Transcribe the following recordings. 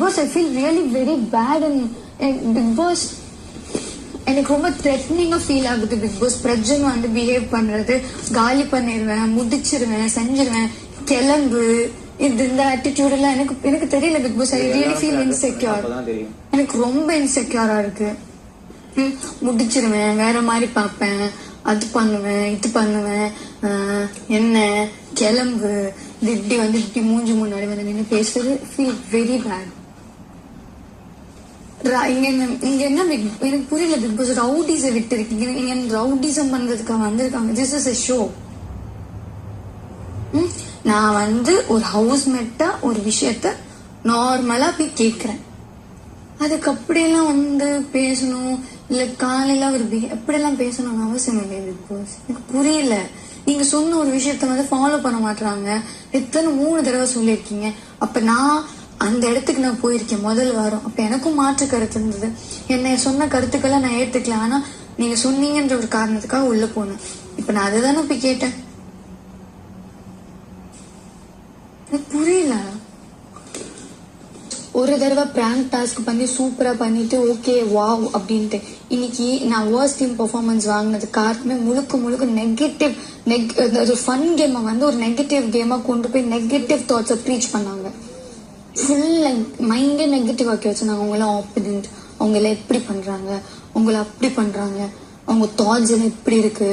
Pass I feel really very bad and Bigg Boss எனக்கு ரொம்ப த்ரெட்னிங்கா ஃபீல் ஆகுது. பிக் பாஸ் பிரஜன் வந்து பிஹேவ் பண்றது, காலி பண்ணிடுவேன், முடிச்சிருவேன், செஞ்சிருவேன், கிளம்பு, இந்த ஆட்டிடியூட் எல்லாம் எனக்கு தெரியல Bigg Boss. I really feel insecure. எனக்கு ரொம்ப இன்செக்யூரா இருக்கு. முடிச்சிருவேன், வேற மாதிரி பார்ப்பேன், அது பண்ணுவேன், இது பண்ணுவேன், என்ன கிளம்பு, இப்படி வந்து இப்படி மூஞ்சி முன்னாடி வந்து நின்று பேசுறது ஃபீல் வெரி பேட். இங்க என்ன எனக்கு புரியல பிக் பாஸ். ரவுடிஸை விட்டு இருக்கீங்க, நீங்க ரவுடிசம் பண்றதுக்காக வந்திருக்காங்க. This is a show. நான் வந்து ஒரு ஹவுஸ்மேட்டா ஒரு விஷயத்த நார்மலா போய் கேக்குறேன். அதுக்கு அப்படியெல்லாம் வந்து பேசணும், இல்ல காலையில ஒரு எப்படியெல்லாம் பேசணும்னு அவசியம் இல்லை பிக் பாஸ். எனக்கு புரியல. நீங்க சொன்ன ஒரு விஷயத்த வந்து ஃபாலோ பண்ண மாட்டாங்க. எத்தனை 3 தடவை சொல்லியிருக்கீங்க. அப்ப நான் அந்த இடத்துக்கு நான் போயிருக்கேன் முதல் வாரம். அப்ப எனக்கும் மாற்று கருத்து இருந்தது. என்ன சொன்ன கருத்துக்களை நான் ஏத்துக்கல. ஆனா நீங்க சொன்னீங்கன்ற ஒரு காரணத்துக்காக உள்ள போனேன். இப்ப நான் அதுதானே போய் கேட்டேன். புரியல. ஒரு தடவை பிராங்க் டாஸ்க் பண்ணி சூப்பரா பண்ணிட்டு ஓகே வாவ் அப்படின்ட்டு இன்னைக்கு நான் வர்ஸ்ட் டீம் பெர்ஃபார்மன்ஸ் வாங்கினது காரணமே முழுக்க நெகட்டிவ் ஃபன் கேமை வந்து ஒரு நெகட்டிவ் கேமா கொண்டு போய் நெகட்டிவ் தாட்ஸை ப்ரீச் பண்ணாங்க. ஃபுல் மைண்டே நெகட்டிவ் ஆக்கி வச்சுருந்தாங்க. அவங்களாம் ஆப்போனன்ட், அவங்கள எப்படி பண்றாங்க, அவங்கள அப்படி பண்றாங்க, அவங்க தாட்ஸ் எல்லாம் இப்படி இருக்கு,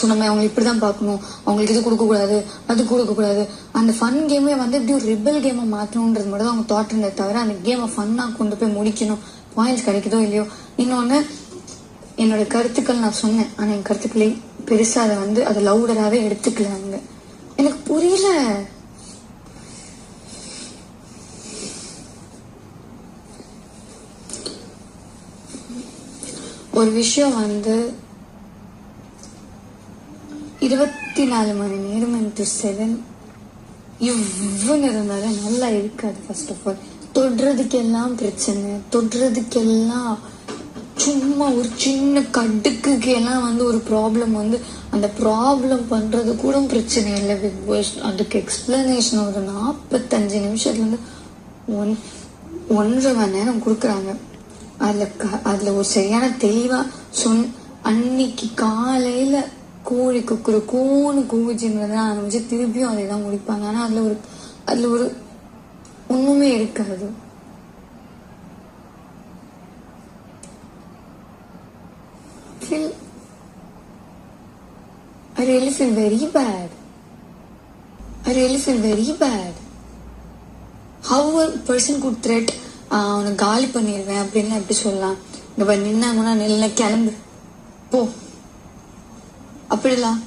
சொன்ன அவங்க இப்படிதான் பார்க்கணும், அவங்களுக்கு இது கொடுக்க கூடாது, அது கொடுக்க கூடாது. அந்த ஃபன் கேமே வந்து இப்படி ஒரு ரிபல் கேமை மாற்றணுன்றது மட்டும் தான் அவங்க தாட் இருந்தே தவிர அந்த கேமை ஃபன்னா கொண்டு போய் முடிக்கணும், பாயிண்ட்ஸ் கிடைக்குதோ இல்லையோ. இன்னொன்னு, என்னோட கருத்துக்கள் நான் சொன்னேன், ஆனா என் கருத்துக்களே பெருசா அதை வந்து அதை லவுடராகவே எடுத்துக்கல. அவங்க எனக்கு புரியல. ஒரு விஷயம் வந்து 24 மணி நேரம் into 7 இவ்வளவு இருந்தாலும் நல்லா இருக்காது. ஃபர்ஸ்ட் ஆஃப் ஆல் தொடுறதுக்கெல்லாம் பிரச்சனை, தொடுறதுக்கெல்லாம் சும்மா ஒரு சின்ன கடுக்குக்கு எல்லாம் வந்து ஒரு ப்ராப்ளம் வந்து அந்த ப்ராப்ளம் பண்றது கூட பிரச்சனை இல்லை பிக் பாஸ். அதுக்கு எக்ஸ்பிளனேஷன் ஒரு 45 நிமிஷத்துல இருந்து 1.5 மணி நேரம் கொடுக்குறாங்க. அதுல ஒரு சரியான தெளிவா அன்னைக்கு காலையில கோழி குக்குற கூவுச்சுன்றதான் ஆரம்பிச்சு திருப்பியும் அதை தான் முடிப்பாங்க. ஆனா அதுல ஒரு ஒண்ணுமே இருக்காது. I really feel very bad. How a person could threat அவனை காலி பண்ணிடுவேன் அப்படின்னு எப்படி சொல்லலாம்? இங்க நின்னாங்கன்னா நெல்ல கிளம்பு போ அப்படிலாம்